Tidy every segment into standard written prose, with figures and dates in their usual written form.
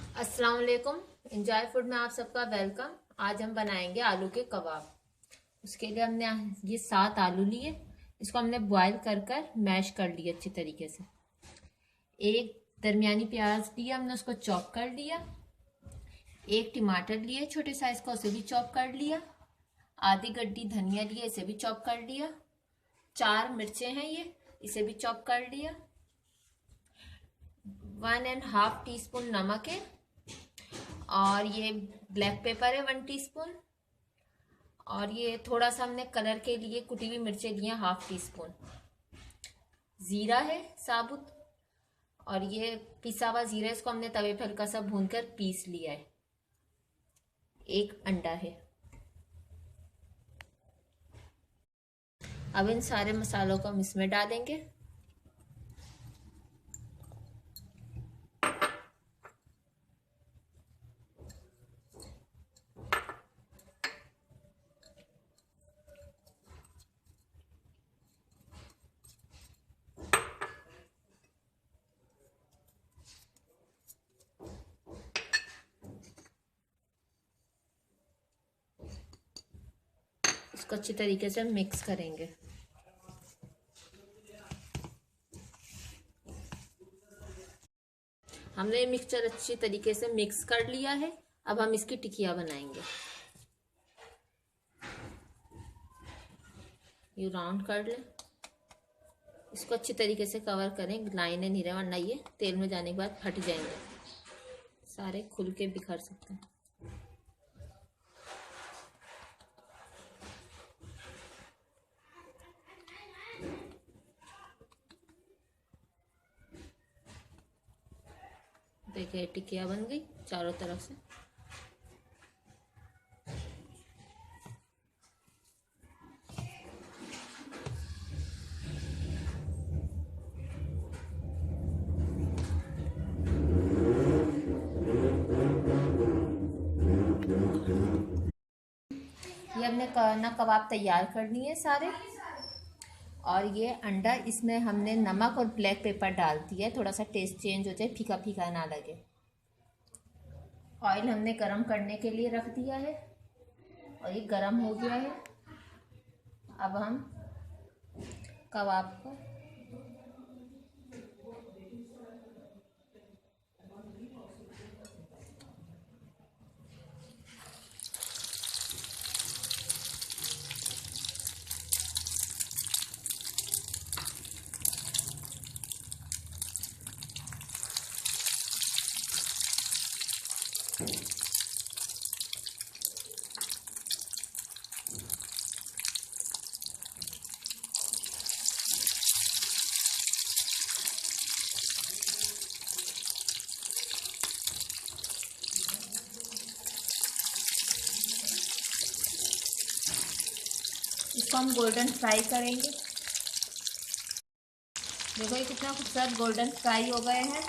अस्सलाम वालेकुम। Enjoy food में आप सबका वेलकम। आज हम बनाएंगे आलू के कबाब। उसके लिए हमने ये 7 आलू लिए। इसको हमने बॉईल कर कर मैश कर लिया अच्छी तरीके से। एक दरमियानी प्याज लिया, हमने उसको चॉप कर लिया। एक टमाटर लिए छोटे साइज का, उसे भी चॉप कर लिया। आधी गड्डी धनिया लिए, इसे भी चॉप कर लिया। 4 मिर्चें हैं ये, इसे भी चॉप कर लिया। 1.5 टीस्पून नमक है, और ये ब्लैक पेपर है 1 टीस्पून, और ये थोड़ा सा हमने कलर के लिए कुटी हुई मिर्चें ली हैं 1/2 टीस्पून। जीरा है साबुत, और ये पिसा हुआ जीरा, इसको हमने तवे पर हल्का सा भूनकर पीस लिया है। एक अंडा है। अब इन सारे मसालों को हम इसमें डालेंगे। इसको अच्छी तरीके से मिक्स करेंगे। हमने मिक्सचर अच्छी तरीके से मिक्स कर लिया है। अब हम इसकी टिकिया बनाएंगे। ये राउंड कर लें। इसको अच्छी तरीके से कवर करें, लाइनें नहीं रहे, वरना ये तेल में जाने के बाद फट जाएंगे, सारे खुल के बिखर सकते हैं। देखिए टिकिया बन गई चारों तरफ से। ये हमने ना कबाब तैयार कर लिए सारे। और ये अंडा, इसमें हमने नमक और ब्लैक पेपर डाल दिया है, थोड़ा सा टेस्ट चेंज हो जाए, फीका फीका ना लगे। ऑयल हमने गरम करने के लिए रख दिया है, और ये गरम हो गया है। अब हम कबाब को इसको हम गोल्डन फ्राई करेंगे। देखो ये कितना खूबसूरत गोल्डन फ्राई हो गए हैं।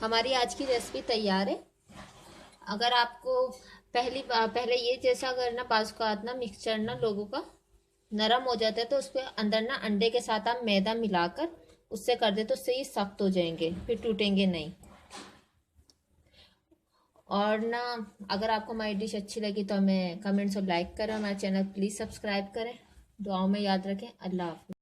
हमारी आज की रेसिपी तैयार है। अगर आपको पहले ये जैसा अगर ना बाजू का ना मिक्सचर ना लोगों का नरम हो जाता है, तो उस पर अंदर ना अंडे के साथ आप मैदा मिलाकर उससे कर दे, तो उससे ये सख्त हो जाएंगे, फिर टूटेंगे नहीं। और ना अगर आपको हमारी डिश अच्छी लगी तो हमें कमेंट्स और लाइक करें। हमारे चैनल प्लीज़ सब्सक्राइब करें। दुआओं में याद रखें। अल्लाह हाफ़िज़।